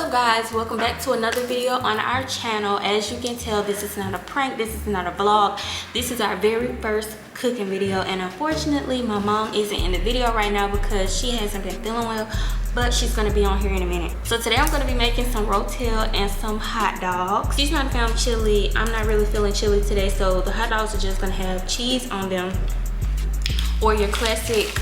up guys, welcome back to another video on our channel. As you can tell, this is not a prank, this is not a vlog, this is our very first cooking video, and unfortunately my mom isn't in the video right now because she hasn't been feeling well, but she's going to be on here in a minute. So today I'm going to be making some Rotel and some hot dogs. She's trying to film chili. I'm not really feeling chili today, so the hot dogs are just going to have cheese on them, or your classic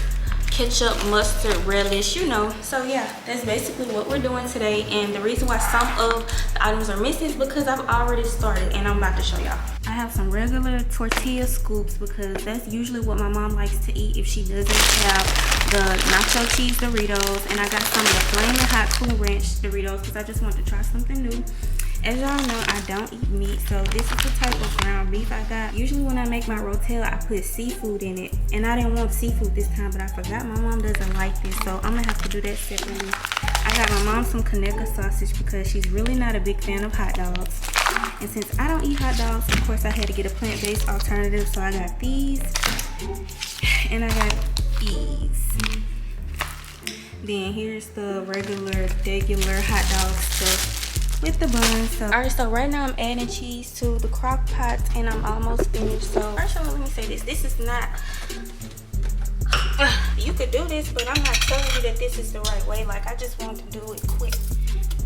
ketchup, mustard, relish, you know. So yeah, that's basically what we're doing today, and the reason why some of the items are missing is because I've already started and I'm about to show y'all. I have some regular tortilla scoops because that's usually what my mom likes to eat if she doesn't have the nacho cheese Doritos, and I got some of the flaming hot Cool Ranch Doritos because I just want to try something new. As y'all know, I don't eat meat, so this is the type of ground beef I got. Usually when I make my Rotel, I put seafood in it, and I didn't want seafood this time, but I forgot my mom doesn't like this, so I'm gonna have to do that separately. I got my mom some Conecuh sausage because she's really not a big fan of hot dogs, and since I don't eat hot dogs, of course I had to get a plant-based alternative, so I got these and I got these. Then here's the regular hot dog stuff with the bun. So alright, so right now I'm adding cheese to the crock pot and I'm almost finished. So first of all, let me say this is not you could do this, but I'm not telling you that this is the right way. Like, I just want to do it quick,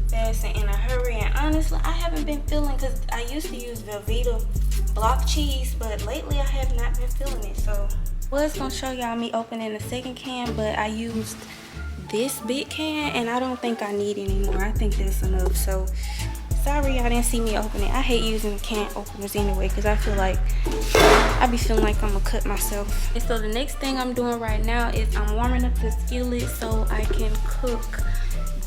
fast, and in a hurry. And honestly, I haven't been feeling, because I used to use Velveeta block cheese, but lately I have not been feeling it. So I was gonna show y'all me opening the second can, but I used this big can and I don't think I need any more. I think that's enough. So sorry y'all didn't see me open it. I hate using can openers anyway because I feel like I be feeling like I'm gonna cut myself. And so the next thing I'm doing right now is I'm warming up the skillet so I can cook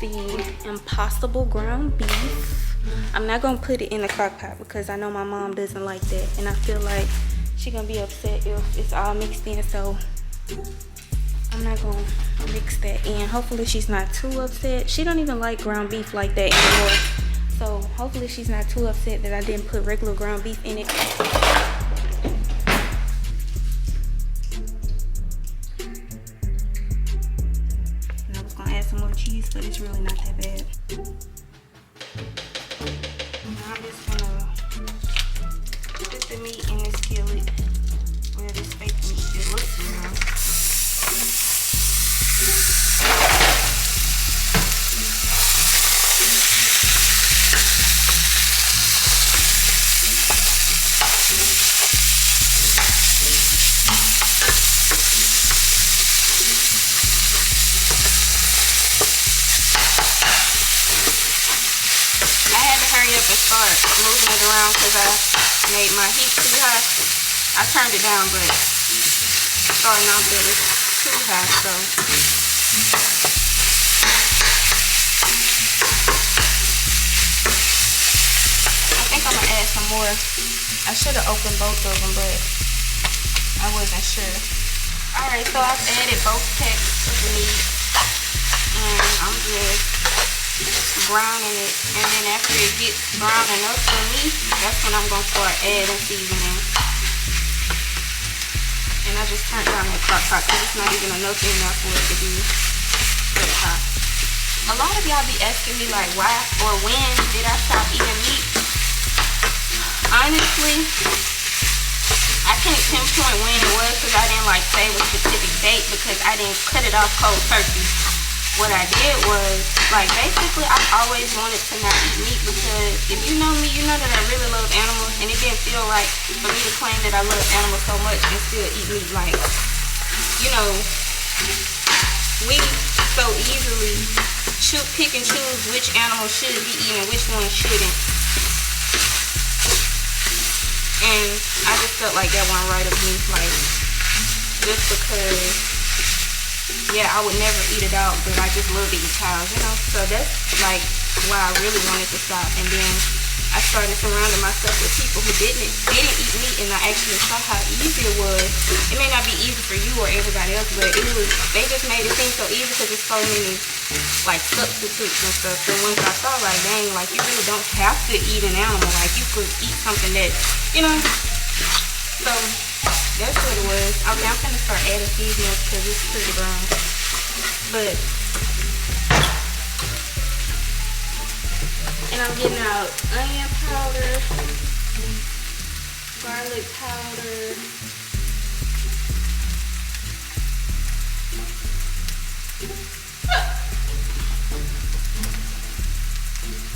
the Impossible ground beef. I'm not gonna put it in the crock pot because I know my mom doesn't like that, and I feel like she's gonna be upset if it's all mixed in, so I'm not gonna mix that in. Hopefully she's not too upset. She don't even like ground beef like that anymore, so hopefully she's not too upset that I didn't put regular ground beef in it. And I was gonna add some more cheese, but it's really not that bad. Now I'm just gonna put the meat in this skillet. Well, this fake meat, it looks real. And start moving it around because I made my heat too high. I turned it down, but starting off it was too high, so I think I'm gonna add some more. I should have opened both of them, but I wasn't sure. Alright, so I've added both packs of the meat and I'm just browning it, and then after it gets brown enough for me, that's when I'm gonna start adding seasoning. And I just turned down that crock pot because it's not even enough in there for it to be really hot. A lot of y'all be asking me like, why or when did I stop eating meat? Honestly, I can't pinpoint when it was because I didn't like say a specific date because I didn't cut it off cold turkey. What I did was, like, basically I've always wanted to not eat meat because if you know me, you know that I really love animals, and it didn't feel right for me to claim that I love animals so much and still eat meat. Like, you know, we so easily pick and choose which animal should be eaten and which one shouldn't, and I just felt like that wasn't right of me, like, just because, yeah, I would never eat a dog, but I just love to eat cows, you know. So that's like why I really wanted to stop. And then I started surrounding myself with people who didn't eat meat, and I actually saw how easy it was. It may not be easy for you or everybody else, but it was. They just made it seem so easy because there's so many like substitutes and stuff. So once I saw, like, dang, like you really don't have to eat an animal. Like you could eat something that, you know. So that's what it was. Okay, I'm gonna start adding seasonings because it's pretty brown. But And I'm getting out onion powder, garlic powder,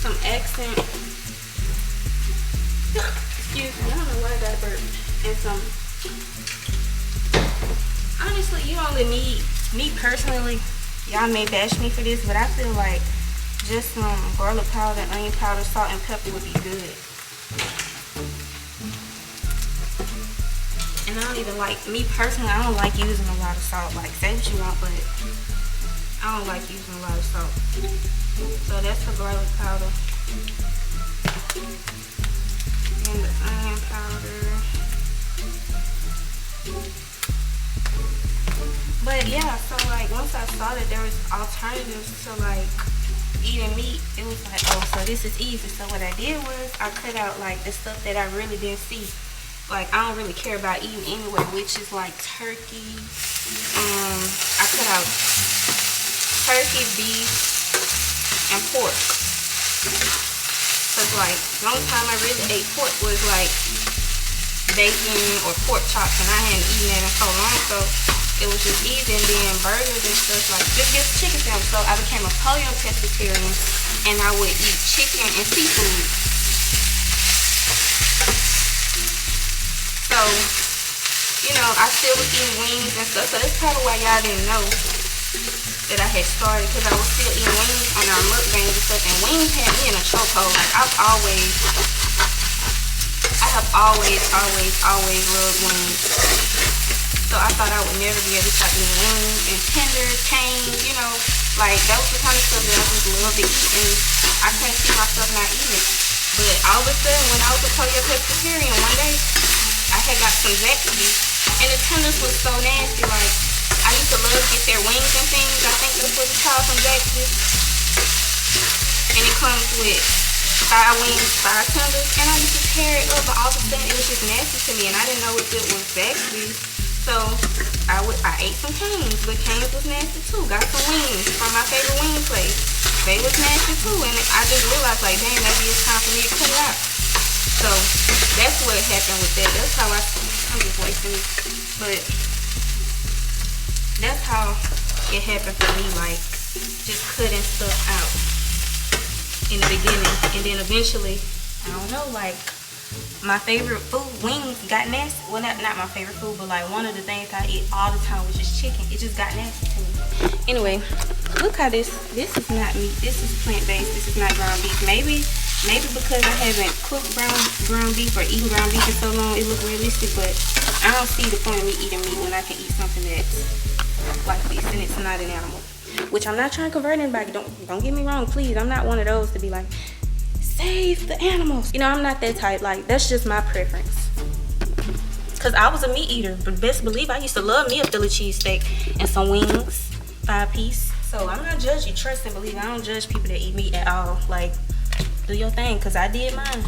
some accent, excuse me, I don't know why I got a burp, and some, honestly, you only need, me personally, y'all may bash me for this, but I feel like just some garlic powder, onion powder, salt, and pepper would be good. And I don't even like, me personally, I don't like using a lot of salt. Like, say what you want, but I don't like using a lot of salt. So that's the garlic powder. And the onion powder. But yeah, so like once I saw that there was alternatives to like eating meat, it was like, oh, so this is easy. So what I did was I cut out like the stuff that I really didn't see. Like I don't really care about eating anyway, which is like turkey. I cut out turkey, beef, and pork. Cause like the only time I really ate pork was like bacon or pork chops, and I hadn't eaten that in so long, so it was just easy. And then burgers and stuff, like just chicken sandwich. So I became a polio pescatarian, and I would eat chicken and seafood. So, you know, I still was eating wings and stuff. So that's probably why y'all didn't know that I had started, because I was still eating wings on our mukbangs and stuff. And wings had me in a chokehold. Like I have always loved wings. So I thought I would never be able to stop eating wings and tenders, canes, you know. Like that was the kind of stuff that I just loved to eat, and I couldn't see myself not eating it. But all of a sudden, when I was a polio pescatarian, one day I had got some Zaxby's, and the tenders was so nasty. Like I used to love to get their wings and things. I think that's what it's called, from Zaxby's. And it comes with 5 wings, 5 tenders, and I used to tear it up. But all of a sudden, it was just nasty to me, and I didn't know if it was Zaxby's. So I ate some canes, but canes was nasty too. Got some wings from my favorite wing place. They was nasty too, and I just realized, like, dang, maybe it's time for me to cut it out. So that's what happened with that. That's how I'm just wasting it. But that's how it happened for me, like just cutting stuff out in the beginning, and then eventually, I don't know, like my favorite food, wings, got nasty. Well, not my favorite food, but like one of the things I eat all the time, which is chicken. It just got nasty to me. Anyway, look how this is not meat. This is plant-based. This is not ground beef. Maybe because I haven't cooked ground beef or eaten ground beef in so long, it looks realistic. But I don't see the point of me eating meat when I can eat something that's like this, and it's not an animal. Which I'm not trying to convert anybody. Don't get me wrong, please. I'm not one of those to be like, save the animals. You know, I'm not that type. Like, that's just my preference. Because I was a meat eater, but best believe I used to love me a Philly cheesesteak and some wings, 5-piece. So I'm not judging, trust and believe. I don't judge people that eat meat at all. Like, do your thing, because I did mine.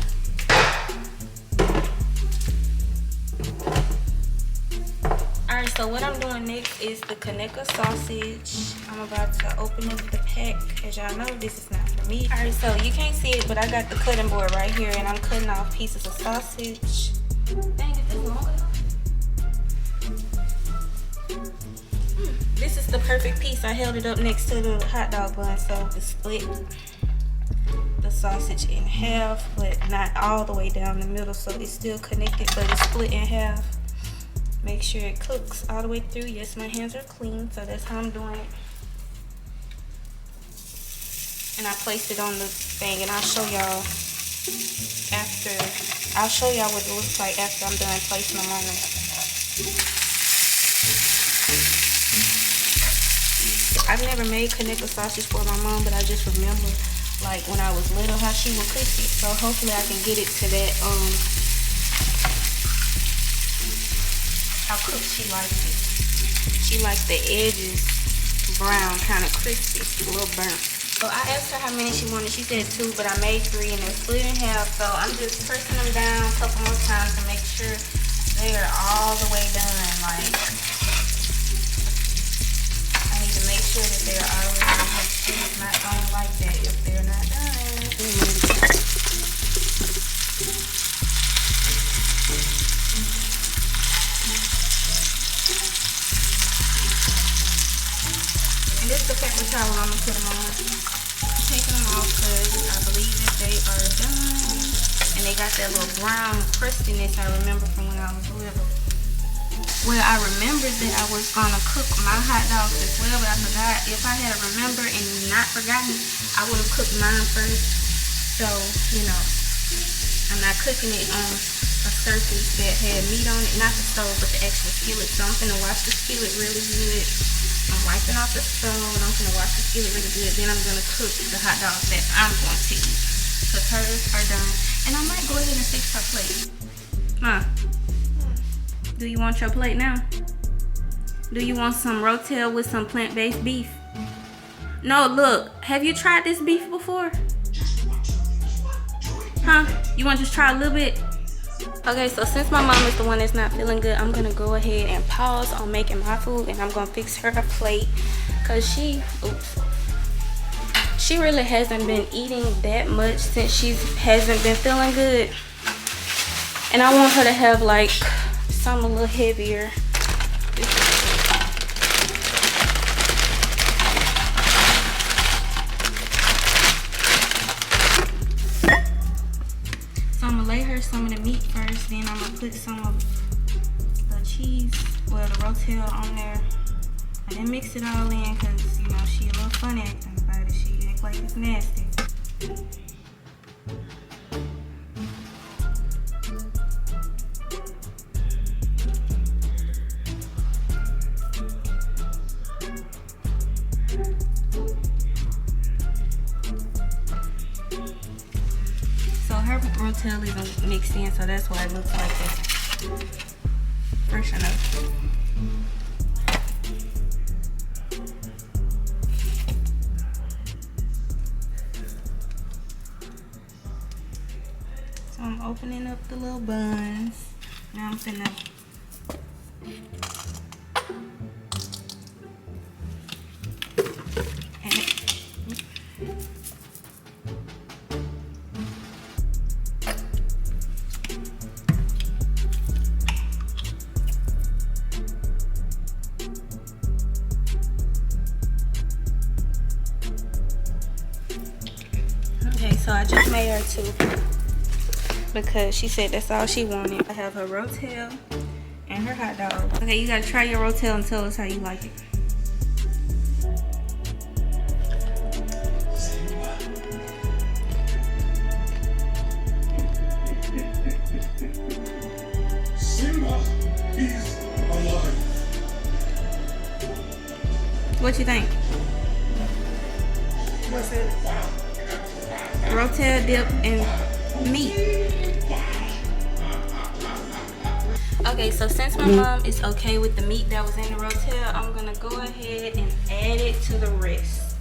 Alright, so what I'm doing next is the Kaneka sausage. I'm about to open up the pack. As y'all know, this is not for me. Alright, so you can't see it, but I got the cutting board right here, and I'm cutting off pieces of sausage. Dang, is this long enough? This is the perfect piece. I held it up next to the hot dog bun, so to split the sausage in half, but not all the way down the middle, so it's still connected, but it's split in half. Make sure it cooks all the way through. Yes, my hands are clean, so that's how I'm doing it. And I placed it on the thing, and I'll show y'all after. I'll show y'all what it looks like after I'm done placing them on there. I've never made Kaneka sausage for my mom, but I just remember, like, when I was little, how she would cook it. So hopefully I can get it to that, how cooked she likes it. She likes the edges brown, kind of crispy, a little burnt. So I asked her how many she wanted. She said 2, but I made 3, and they're split in half. So I'm just pressing them down a couple more times to make sure they are all the way done. Like, I need to make sure that they are all the way done. It's not going like that if they're not done. this is the paper towel I'm gonna put them on. I'm taking them off because I believe that they are done. And they got that little brown crustiness I remember from when I was little. Well, I remembered that I was gonna cook my hot dogs as well, but I forgot. If I had remembered and not forgotten, I would have cooked mine first. So, you know, I'm not cooking it on a surface that had meat on it, not the stove, but the actual skillet. So I'm gonna wash the skillet really good. I'm wiping off the stove, and I'm gonna wash the skillet really good. Then I'm gonna cook the hot dogs that I'm going to eat, because hers are done. And I might go ahead and fix her plate. Huh? Do you want your plate now? Do you want some Rotel with some plant-based beef? No, look. Have you tried this beef before? Huh? You want to just try a little bit? Okay, so since my mom is the one that's not feeling good, I'm gonna go ahead and pause on making my food, and I'm gonna fix her a plate, cause she really hasn't been eating that much since she hasn't been feeling good, and I want her to have like something a little heavier. So I'm gonna lay her some of the meat first, then I'm gonna put some of the cheese, well, the Rotel on there. I didn't mix it all in because, you know, she a little funny acting about it. She act like it's nasty. Rotel isn't mixed in, so that's why it looks like this. Fresh enough. So I'm opening up the little buns. Now I'm finna so I just made her two because she said that's all she wanted. I have her Rotel and her hot dog. Okay, you gotta try your Rotel and tell us how you like it. Simba is alive. What you think? What's it? Rotel dip and meat. Okay, so since my mom is okay with the meat that was in the Rotel, I'm gonna go ahead and add it to the rest.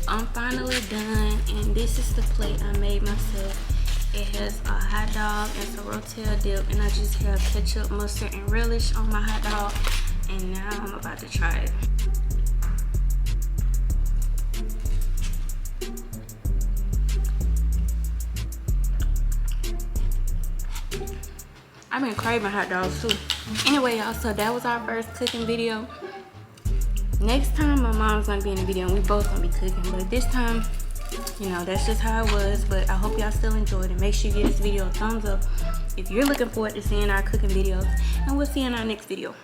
I'm finally done, and this is the plate I made myself. It has a hot dog and some Rotel dip, and I just have ketchup, mustard, and relish on my hot dog. And now I'm about to try it. I've been craving hot dogs too. Anyway, y'all, so that was our first cooking video. Next time my mom's gonna be in the video and we both gonna be cooking, but this time, you know, that's just how it was. But I hope y'all still enjoyed it. Make sure you give this video a thumbs up if you're looking forward to seeing our cooking videos, and we'll see you in our next video.